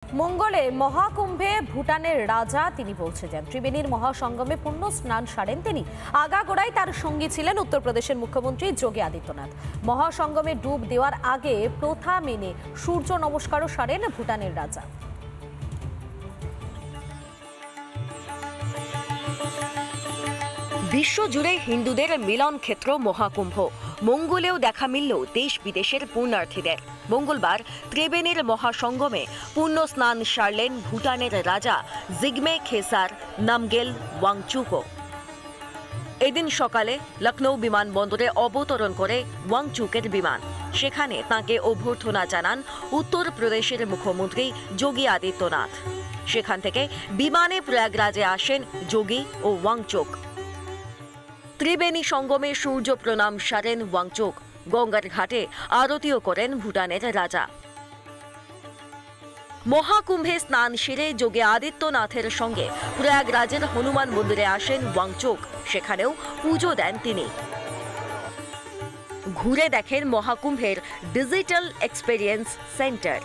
মঙ্গলে মহাকুম্ভে ভুটানের রাজা তিনি পৌঁছেছেন। ত্রিবেণীর মহাসঙ্গমে পুণ্য স্নান সারেন তিনি। আগাগোড়ায় তার সঙ্গী ছিলেন উত্তরপ্রদেশের মুখ্যমন্ত্রী যোগী আদিত্যনাথ। মহাসঙ্গমে ডুব দেওয়ার আগে প্রথা মেনে সূর্য নমস্কারও সারেন ভুটানের রাজা। বিশ্বজুড়ে হিন্দুদের মিলন ক্ষেত্র মহাকুম্ভ। মঙ্গলেও দেখা মিলল দেশ বিদেশের পুণ্যার্থীদের। মঙ্গলবার ত্রিবেণীর মহাসঙ্গমে পুণ্য স্নান সারলেন ভুটানের রাজা জিগমে খেসার নামগেল ওয়াংচুকও। এদিন সকালে লখনৌ বিমানবন্দরে অবতরণ করে ওয়াংচুকের বিমান। সেখানে তাঁকে অভ্যর্থনা জানান উত্তরপ্রদেশের মুখ্যমন্ত্রী যোগী আদিত্যনাথ। সেখান থেকে বিমানে প্রয়াগরাজে আসেন যোগী ও ওয়াংচুক। ত্রিবেণী সঙ্গমে সূর্য প্রণাম সারেন ওয়াংচুক। গঙ্গার ঘাটে আরতিও করেন ভুটানের রাজা। মহাকুম্ভে স্নান সেরে যোগী আদিত্যনাথের সঙ্গে প্রয়াগরাজের হনুমান মন্দিরে আসেন ওয়াংচুক। সেখানেও পুজো দেন তিনি। ঘুরে দেখেন মহাকুম্ভের ডিজিটাল এক্সপেরিয়েন্স সেন্টার।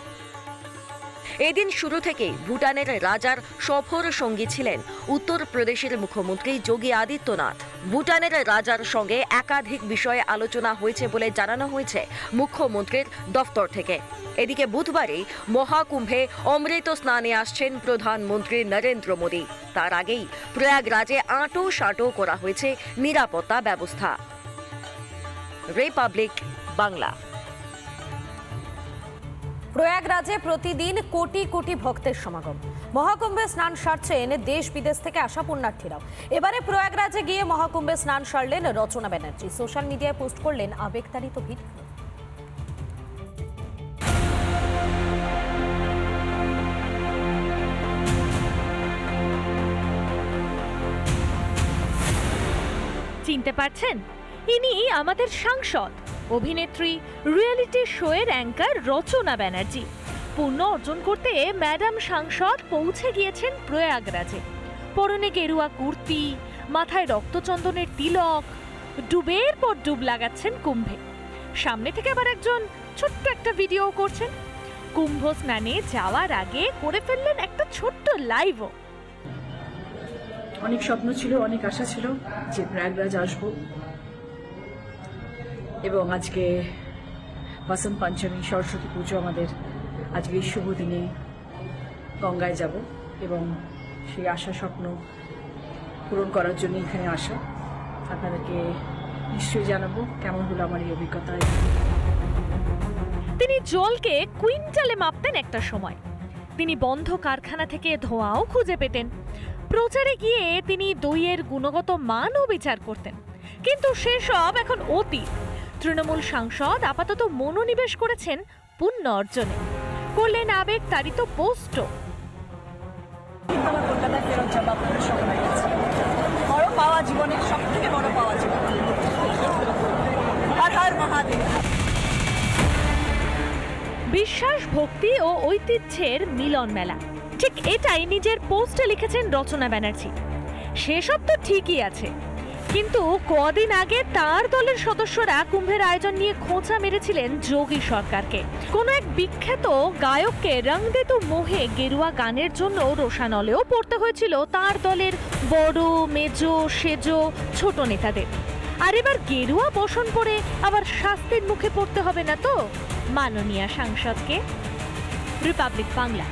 এদিন শুরু থেকেই ভুটানের রাজার সফর সঙ্গী ছিলেন উত্তরপ্রদেশের মুখ্যমন্ত্রী যোগী আদিত্যনাথ। ভুটানের রাজার সঙ্গে একাধিক বিষয়ে আলোচনা হয়েছে বলে জানানো হয়েছে মুখ্যমন্ত্রীর দফতর থেকে। এদিকে বুধবারই মহাকুম্ভে অমৃত স্নানে আসছেন প্রধানমন্ত্রী নরেন্দ্র মোদী। তার আগেই প্রয়াগরাজে আঁটো সাঁটো করা হয়েছে নিরাপত্তা ব্যবস্থা। রিপাবলিক বাংলা। প্রয়াগরাজে প্রতিদিন কোটি কোটি ভক্তের সমাগম। মহাকুম্ভে স্নান সারছেন দেশ বিদেশ থেকে আসা পুণ্যার্থীরাও। এবারে প্রয়াগরাজে গিয়ে মহাকুম্ভে স্নান সারলেন রচনা ব্যানার্জি। সোশ্যাল মিডিয়ায় পোস্ট করলেন আবেগতাড়িত ভিডিও। চিনতে পারছেন? ইনি আমাদের সাংসদ, অভিনেত্রী, রিয়েলিটি শোয়ের অ্যাঙ্কার রচনা ব্যানার্জি। পুণ্য অর্জন করতে ম্যাডাম সাংসদ পৌঁছে গিয়েছেন প্রয়াগরাজে। পরনে গেরুয়া কুর্তি, মাথায় রক্তচন্দনের তিলক, ডুবের পর ডুব লাগাচ্ছেন কুম্ভে। সামনে থেকে আবার একজন ছোট্ট একটা ভিডিও করছেন। কুম্ভ স্নানে যাওয়ার আগে করে ফেললেন একটা ছোট্ট লাইভও। অনেক স্বপ্ন ছিল, অনেক আশা ছিল যে প্রয়াগরাজ আসবো, এবং আজকে বসন্ত পঞ্চমী, সরস্বতী পুজো, আমাদের আজকে এই শুভ দিনে গঙ্গায় যাব এবং সেই আশা স্বপ্ন পূরণ করার জন্য এখানে আসা। আপনাদেরকে নিশ্চয়ই জানাবো কেমন হলো আমার এই অভিজ্ঞতা। তিনি জলকে কুইন্টালে মাপতেন একটা সময়। তিনি বন্ধ কারখানা থেকে ধোঁয়াও খুঁজে পেতেন। প্রচারে গিয়ে তিনি দইয়ের গুণগত মানও বিচার করতেন। কিন্তু সেসব এখন অতীত। তৃণমূল সাংসদ আপাতত মনোনিবেশ করেছেন পুণ্য অর্জনে। করলেন আবেগ তাড়িত পোস্টও। কলকাতায় ফেরত যাবো, আপনাদের স্বপ্ন হয়ে গেছে। বড় পাওয়া, জীবনের সব থেকে বড় পাওয়া জীবন। হর হর মহাদেব। বিশ্বাস, ভক্তি ও ঐতিহ্যের মিলন মেলা, ঠিক এটাই নিজের পোস্টে লিখেছেন রচনা ব্যানার্জি। সেসব তো ঠিকই আছে, কিন্তু কদিন আগে তার দলের সদস্যরা কুম্ভের আয়োজন নিয়ে খোঁচা মেরেছিলেন যোগী সরকারকে। কোন এক বিখ্যাত গায়ককে রং দে তু মোহে গেরুয়া গানের জন্য রোষানলেও পড়তে হয়েছিল তার দলের বড়, মেজো, সেজো, ছোট নেতাদের। আর এবার গেরুয়া বসন পরে আবার শাস্তির মুখে পড়তে হবে না তো মাননীয় সাংসদকে। রিপাবলিক বাংলা।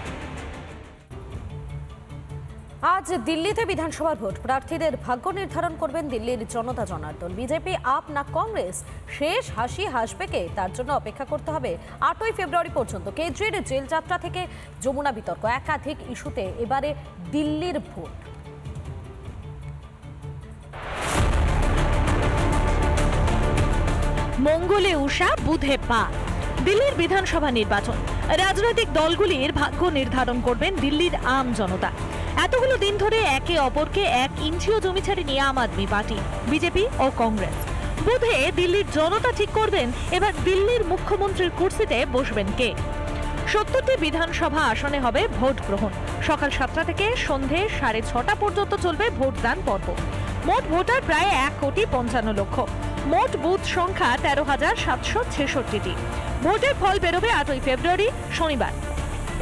আজ দিল্লিতে বিধানসভার ভোট। প্রার্থীদের ভাগ্য নির্ধারণ করবেন দিল্লির জনতা জনার্দন। বিজেপি, আপ না কংগ্রেস, শেষ হাসি হাসবে কে, তার জন্য অপেক্ষা করতে হবে 8ই ফেব্রুয়ারি পর্যন্ত। কেজরির জেল যাত্রা থেকে যমুনা বিতর্ক, একাধিক ইস্যুতে এবারে দিল্লির ভোট। মঙ্গলে উষা, বুধে পা। দিল্লির বিধানসভা নির্বাচন। রাজনৈতিক দলগুলির ভাগ্য নির্ধারণ করবেন দিল্লির আম জনতা। এতগুলো দিন ধরে একে অপরকে 1 ইঞ্চিও জমি ছাড়েনি আম আদমি পার্টি, বিজেপি ও কংগ্রেস। বুধে দিল্লির জনতা ঠিক করবেন এবার দিল্লির মুখ্যমন্ত্রীর কুর্সিতে বসবেন কে। 70টি বিধানসভা আসনে হবে ভোট গ্রহণ। সকাল 7টা থেকে সন্ধে 6:30 পর্যন্ত চলবে ভোটদান পর্ব। মোট ভোটার প্রায় 1,55,00,000। মোট বুথ সংখ্যা 13,766টি। ভোটের ফল বেরোবে 8ই ফেব্রুয়ারি শনিবার।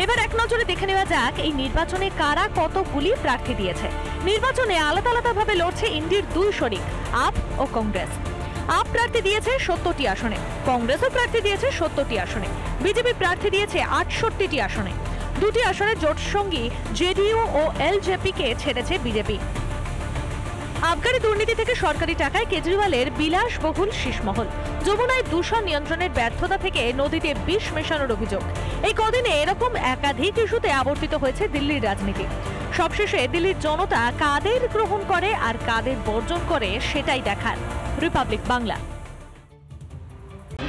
এবার এক নজরে দেখে নেওয়া যাক এই নির্বাচনে কারা কতগুলি প্রার্থী দিয়েছে। নির্বাচনে আলাদা আলাদাভাবে লড়ছে ইন্ডির দুই শরিক আপ ও কংগ্রেস। আপ প্রার্থী দিয়েছে 70টি আসনে, কংগ্রেসও প্রার্থী দিয়েছে 70টি আসনে, বিজেপি প্রার্থী দিয়েছে 68টি আসনে। দুটি আসনে জোট সঙ্গী জেডিইউ ও এলজেপিকে ছেড়েছে বিজেপি। আবগারি দুর্নীতি থেকে সরকারি টাকায় কেজরিওয়ালের বিলাসবহুল শীষমহল, যমুনায় দূষণ নিয়ন্ত্রণের ব্যর্থতা থেকে নদীতে বিষ মেশানোর অভিযোগ। এই কদিনে এরকম একাধিক ইস্যুতে আবর্তিত হয়েছে দিল্লির রাজনীতি। সবশেষে দিল্লির জনতা কাদের গ্রহণ করে আর কাদের বর্জন করে সেটাই দেখার। রিপাবলিক বাংলা।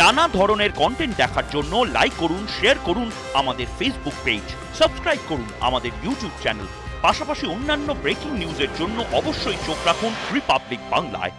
নানা ধরনের কন্টেন্ট দেখার জন্য লাইক করুন, শেয়ার করুন আমাদের ফেসবুক পেজ, সাবস্ক্রাইব করুন আমাদের ইউটিউব চ্যানেল। পাশাপাশি অন্যান্য ব্রেকিং নিউজের জন্য অবশ্যই চোখ রাখুন রিপাবলিক বাংলায়।